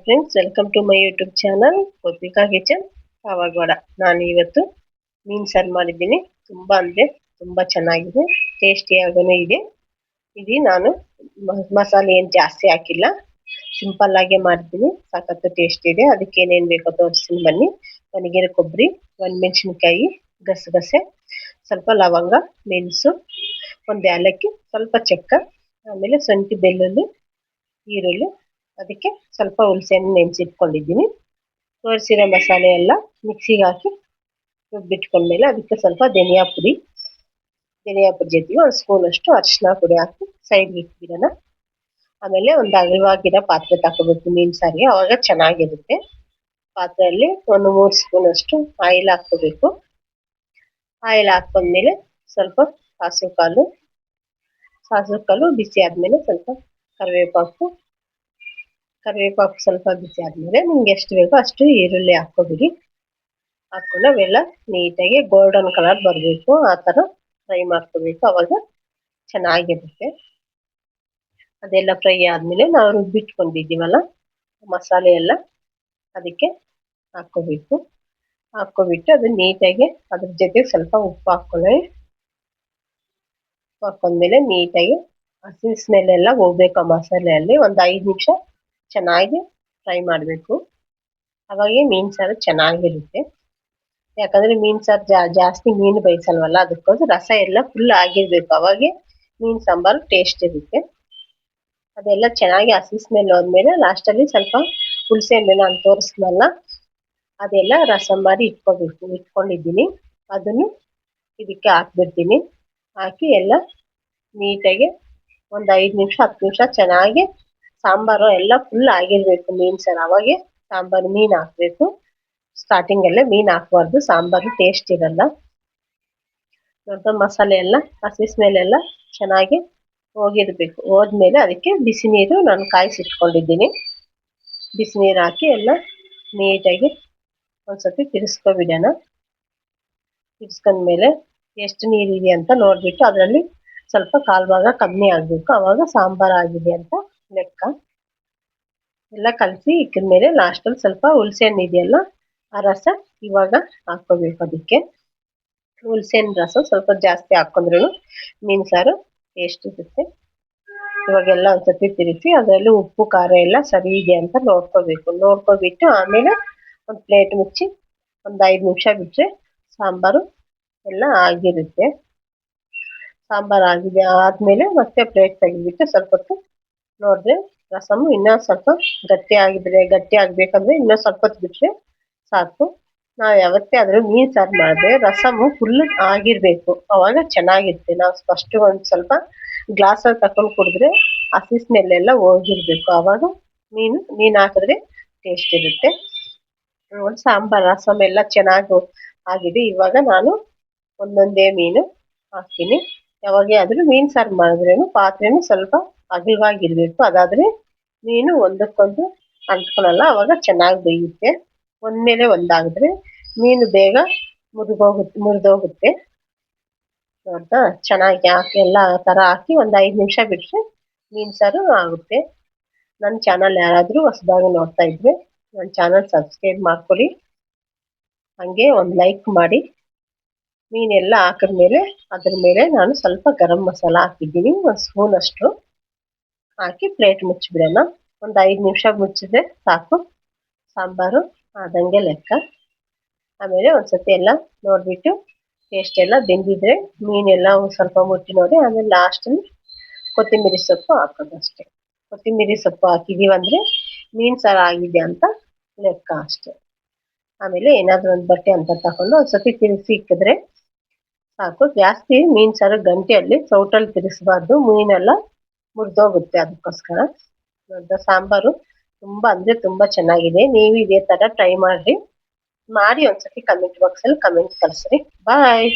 Friends, welcome to my YouTube channel Gopika kitchen Pavagada. ನಾನು ಇವತ್ತು ಮೀನು ಸಾರು ಮಾಡಿದ್ದೀನಿ. ತುಂಬ ಅಂದರೆ ತುಂಬ ಚೆನ್ನಾಗಿದೆ, ಟೇಸ್ಟಿಯಾಗೂ ಇದೆ. ಇದು ನಾನು ಮಸಾಲೆ ಏನು ಜಾಸ್ತಿ ಹಾಕಿಲ್ಲ, ಸಿಂಪಲ್ ಆಗೇ ಮಾಡಿದ್ದೀನಿ. ಸಖತ್ತು ಟೇಸ್ಟ್ ಇದೆ. ಅದಕ್ಕೆ ಏನೇನು ಬೇಕೋ ತೋರಿಸ್ತೀನಿ ಬನ್ನಿ. ಒಣಗಿರೋ ಕೊಬ್ಬರಿ, ಮೆಣಸಿನ್ಕಾಯಿ, ಗಸಗಸೆ, ಸ್ವಲ್ಪ ಲವಂಗ, ಮೆಣಸು, ಒಂದು ಏಲಕ್ಕಿ, ಸ್ವಲ್ಪ ಚೆಕ್ಕ, ಆಮೇಲೆ ಶುಂಠಿ, ಬೆಳ್ಳುಳ್ಳಿ, ಈರುಳ್ಳಿ, ಅದಕ್ಕೆ ಸ್ವಲ್ಪ ಹುಣಸೆಹಣ್ಣು ನೆನೆಸಿಟ್ಕೊಂಡಿದ್ದೀನಿ. ತೋರಿಸಿರೋ ಮಸಾಲೆ ಎಲ್ಲ ಮಿಕ್ಸಿಗೆ ಹಾಕಿ ರುಬ್ಬಿಟ್ಕೊಂಡ್ಮೇಲೆ ಅದಕ್ಕೆ ಸ್ವಲ್ಪ ಧನಿಯಾ ಪುಡಿ ಜೊತೆಗೆ ಒಂದು ಸ್ಪೂನಷ್ಟು ಅರಿಶಿನ ಪುಡಿ ಹಾಕಿ ಸೈಡ್ಗೆ ಇಟ್ಬಿಡೋಣ. ಆಮೇಲೆ ಒಂದು ಅಗಲವಾಗಿರೋ ಪಾತ್ರೆ ತಗೋಬೇಕು ಮೀನು ಸಾರಿಗೆ, ಅವಾಗ ಚೆನ್ನಾಗಿರುತ್ತೆ. ಪಾತ್ರೆಯಲ್ಲಿ ಒಂದು 3 ಸ್ಪೂನಷ್ಟು ಆಯಿಲ್ ಹಾಕ್ಕೋಬೇಕು. ಆಯಿಲ್ ಹಾಕೊಂಡ್ಮೇಲೆ ಸ್ವಲ್ಪ ಸಾಸಿವೆ ಕಾಳು ಬಿಸಿ ಆದಮೇಲೆ ಸ್ವಲ್ಪ ಕರಿವೇಪಾಕು ಸ್ವಲ್ಪ ಬಿಸಿ ಆದಮೇಲೆ ನಿಮ್ಗೆ ಎಷ್ಟು ಬೇಕೋ ಅಷ್ಟು ಈರುಳ್ಳಿ ಹಾಕ್ಕೊಬಿಡಿ. ಹಾಕ್ಕೊಂಡು ಅವೆಲ್ಲ ನೀಟಾಗಿ ಗೋಲ್ಡನ್ ಕಲರ್ ಬರಬೇಕು, ಆ ಥರ ಫ್ರೈ ಮಾಡ್ಕೋಬೇಕು. ಅವಾಗ ಚೆನ್ನಾಗಿರುತ್ತೆ. ಅದೆಲ್ಲ ಫ್ರೈ ಆದಮೇಲೆ ನಾವು ರುಬ್ಬಿಟ್ಕೊಂಡಿದ್ದೀವಲ್ಲ ಮಸಾಲೆ ಎಲ್ಲ, ಅದಕ್ಕೆ ಹಾಕ್ಕೊಬಿಟ್ಟು ಅದು ನೀಟಾಗಿ ಅದ್ರ ಜೊತೆ ಸ್ವಲ್ಪ ಉಪ್ಪು ಹಾಕೊಂಡ್ಮೇಲೆ ನೀಟಾಗಿ ಹಸಿ ಸ್ಮೆಲ್ ಎಲ್ಲ ಹೋಗ್ಬೇಕು ಆ ಮಸಾಲೆಯಲ್ಲಿ. ಒಂದು 5 ನಿಮಿಷ ಚೆನ್ನಾಗಿ ಫ್ರೈ ಮಾಡಬೇಕು. ಅವಾಗೇ ಮೀನು ಸಾರು ಚೆನ್ನಾಗಿರುತ್ತೆ. ಯಾಕಂದರೆ ಮೀನು ಸಾರು ಜಾಸ್ತಿ ಮೀನು ಬೇಯಿಸಲ್ವಲ್ಲ, ಅದಕ್ಕೋಸ್ಕರ ರಸ ಎಲ್ಲ ಫುಲ್ ಆಗಿರಬೇಕು. ಅವಾಗೇ ಮೀನು ಸಾಂಬಾರು ಟೇಸ್ಟ್ ಇರುತ್ತೆ. ಅದೆಲ್ಲ ಚೆನ್ನಾಗಿ ಹಸಿ ಸ್ಮೆಲ್ ಹೋದ್ಮೇಲೆ ಲಾಸ್ಟಲ್ಲಿ ಸ್ವಲ್ಪ ಹುಣಸೆ ಹಣ್ಣು ನಾನು ತೋರಿಸ್ನಲ್ಲ, ಅದೆಲ್ಲ ರಸ ಮಾಡಿ ಇಟ್ಕೊಂಡಿದ್ದೀನಿ. ಅದನ್ನು ಇದಕ್ಕೆ ಹಾಕ್ಬಿಡ್ತೀನಿ. ಹಾಕಿ ಎಲ್ಲ ನೀಟಾಗಿ ಒಂದು 5 ನಿಮಿಷ 10 ನಿಮಿಷ ಚೆನ್ನಾಗಿ ಸಾಂಬಾರು ಎಲ್ಲ ಫುಲ್ ಆಗಿರಬೇಕು ಮೀನು ಸಾರು. ಅವಾಗೆ ಸಾಂಬಾರು ಮೀನು ಹಾಕಬೇಕು. ಸ್ಟಾರ್ಟಿಂಗಲ್ಲೇ ಮೀನು ಹಾಕಬಾರ್ದು, ಸಾಂಬಾರು ಟೇಸ್ಟ್ ಇರಲ್ಲ. ದೊಡ್ಡ ಮಸಾಲೆ ಎಲ್ಲ ಹಸಿ ಸ್ಮೆಲ್ ಎಲ್ಲ ಚೆನ್ನಾಗಿ ಹೋದ್ಮೇಲೆ ಅದಕ್ಕೆ ಬಿಸಿ ನೀರು ನಾನು ಕಾಯಿಸಿಟ್ಕೊಂಡಿದ್ದೀನಿ. ಬಿಸಿ ನೀರು ಹಾಕಿ ಎಲ್ಲ ನೀಟಾಗಿ ಒಂದ್ಸತಿ ತಿರ್ಸ್ಕೊಬಿಡೋಣ. ತಿರ್ಸ್ಕೊಂಡ್ಮೇಲೆ ಎಷ್ಟು ನೀರಿದೆ ಅಂತ ನೋಡಿಬಿಟ್ಟು ಅದರಲ್ಲಿ ಸ್ವಲ್ಪ ಕಾಲು ಭಾಗ ಕಮ್ಮಿ ಆಗಬೇಕು, ಅವಾಗ ಸಾಂಬಾರು ಆಗಿದೆ ಅಂತ ಲೆಕ್ಕ. ಎಲ್ಲ ಕಲಸಿ ಇಕ್ಕಿದ್ಮೇಲೆ ಲಾಸ್ಟಲ್ಲಿ ಸ್ವಲ್ಪ ಹುಣಸೆ ಹಣ್ಣು ಇದೆಯಲ್ಲ, ಆ ರಸ ಇವಾಗ ಹಾಕ್ಕೋಬೇಕು. ಅದಕ್ಕೆ ಹುಣಸೆ ಹಣ್ಣು ರಸ ಸ್ವಲ್ಪ ಜಾಸ್ತಿ ಹಾಕ್ಕೊಂಡ್ರು ಮೀನು ಸಾರು ಟೇಸ್ಟ್ ಇರುತ್ತೆ. ಇವಾಗೆಲ್ಲ ಒಂದ್ಸತಿ ತಿರುಗಿಸಿ ಅದರಲ್ಲಿ ಉಪ್ಪು ಖಾರ ಎಲ್ಲ ಸರಿ ಇದೆ ಅಂತ ನೋಡ್ಕೋಬಿಟ್ಟು ಆಮೇಲೆ ಒಂದು ಪ್ಲೇಟ್ ಮುಚ್ಚಿ ಒಂದು 5 ನಿಮಿಷ ಬಿಟ್ಟರೆ ಸಾಂಬಾರು ಎಲ್ಲ ಆಗಿರುತ್ತೆ. ಸಾಂಬಾರು ಆದಮೇಲೆ ಮತ್ತೆ ಪ್ಲೇಟ್ ತೆಗೆದ್ಬಿಟ್ಟು ಸ್ವಲ್ಪ ಹೊತ್ತು ನೋಡಿದ್ರೆ ರಸಮು ಇನ್ನೂ ಸ್ವಲ್ಪ ಗಟ್ಟಿ ಆಗಬೇಕಂದ್ರೆ ಇನ್ನೂ ಸ್ವಲ್ಪ ಹೊತ್ತು ಬಿಟ್ಟರೆ ಸಾಕು. ನಾವು ಯಾವತ್ತೇ ಆದರೂ ಮೀನು ಸಾರು ಮಾಡಿದ್ರೆ ರಸಮು ಫುಲ್ ಆಗಿರಬೇಕು, ಅವಾಗ ಚೆನ್ನಾಗಿರುತ್ತೆ. ನಾವು ಫಸ್ಟ್ ಒಂದು ಸ್ವಲ್ಪ ಗ್ಲಾಸಲ್ಲಿ ತಗೊಂಡು ಕುಡಿದ್ರೆ ಹಸಿ ಸ್ಮೆಲ್ ಎಲ್ಲ ಹೋಗಿರಬೇಕು, ಅವಾಗ ಮೀನು ಹಾಕಿದ್ರೆ ಟೇಸ್ಟ್ ಇರುತ್ತೆ. ಸಾಂಬಾರು ರಸಮ್ ಎಲ್ಲ ಚೆನ್ನಾಗಿ ಆಗಿದೆ. ಇವಾಗ ನಾನು ಒಂದೊಂದೇ ಮೀನು ಹಾಕ್ತೀನಿ. ಯಾವಾಗೇ ಆದರೂ ಮೀನು ಸಾರು ಮಾಡಿದ್ರೇನು ಪಾತ್ರೆನೂ ಸ್ವಲ್ಪ ಅಗಲವಾಗಿರಬೇಕು, ಅದಾದರೆ ಮೀನು ಒಂದಕ್ಕೊಂದು ಅಂಟ್ಕೊಳ್ಳಲ್ಲ, ಅವಾಗ ಚೆನ್ನಾಗಿ ಬೇಯುತ್ತೆ. ಒಂದ್ಮೇಲೆ ಒಂದಾಗಿದ್ರೆ ಮೀನು ಬೇಗ ಮುರಿದೋಗುತ್ತೆ. ನೋಡ್ತಾ ಚೆನ್ನಾಗಿ ಹಾಕಿ ಎಲ್ಲ ಥರ ಹಾಕಿ ಒಂದು 5 ನಿಮಿಷ ಬಿಟ್ಟರೆ ಮೀನು ಸಾರು ಆಗುತ್ತೆ. ನನ್ನ ಚಾನಲ್ ಯಾರಾದರೂ ಹೊಸದಾಗಿ ನೋಡ್ತಾ ಇದ್ರೆ ನನ್ನ ಚಾನಲ್ ಸಬ್ಸ್ಕ್ರೈಬ್ ಮಾಡ್ಕೊಳ್ಳಿ, ಹಾಗೆ ಒಂದು ಲೈಕ್ ಮಾಡಿ. ಮೀನೆಲ್ಲ ಹಾಕಿದ್ಮೇಲೆ ಅದ್ರ ಮೇಲೆ ನಾನು ಸ್ವಲ್ಪ ಗರಂ ಮಸಾಲ ಹಾಕಿದ್ದೀನಿ, ಒಂದು ಸ್ಪೂನಷ್ಟು ಹಾಕಿ ಪ್ಲೇಟ್ ಮುಚ್ಚಿಬಿಡೋಣ. ಒಂದು 5 ನಿಮಿಷ ಮುಚ್ಚಿದ್ರೆ ಸಾಕು, ಸಾಂಬಾರು ಆದಂಗೆ ಲೆಕ್ಕ. ಆಮೇಲೆ ಒಂದ್ಸತಿ ಎಲ್ಲ ನೋಡಿಬಿಟ್ಟು ಟೇಸ್ಟ್ ಎಲ್ಲ ಬೆಂದಿದ್ರೆ ಮೀನೆಲ್ಲ ಸ್ವಲ್ಪ ಮುಟ್ಟಿ ನೋಡಿ ಆಮೇಲೆ ಲಾಸ್ಟಲ್ಲಿ ಕೊತ್ತಂಬರಿ ಸೊಪ್ಪು ಹಾಕೋದು ಅಷ್ಟೇ. ಕೊತ್ತಂಬರಿ ಸೊಪ್ಪು ಹಾಕಿದ್ದೀವಂದರೆ ಮೀನು ಸಾರು ಆಗಿದೆ ಅಂತ ಲೆಕ್ಕ ಅಷ್ಟೆ. ಆಮೇಲೆ ಏನಾದರೂ ಒಂದು ಬಟ್ಟೆ ಅಂತ ತಗೊಂಡು ಒಂದ್ಸತಿ ತಿರುಗಿಸಿ ಇಕ್ಕಿದ್ರೆ ಸಾಕು. ಜಾಸ್ತಿ ಮೀನು ಸಾರು ಗಂಟೆಯಲ್ಲಿ ಸೌಟಲ್ಲಿ ತಿರುಗಿಸ್ಬಾರ್ದು, ಮೀನೆಲ್ಲ ಮುರಿದೋಗುತ್ತೆ. ಅದಕ್ಕೋಸ್ಕರ ಸಾಂಬಾರು ತುಂಬ ಅಂದರೆ ತುಂಬ ಚೆನ್ನಾಗಿದೆ. ನೀವು ಇದೇ ಥರ ಟ್ರೈ ಮಾಡಿ ಒಂದ್ಸತಿ ಕಮೆಂಟ್ ಬಾಕ್ಸಲ್ಲಿ ಕಮೆಂಟ್ ಕಳಿಸ್ರಿ. ಬಾಯ್.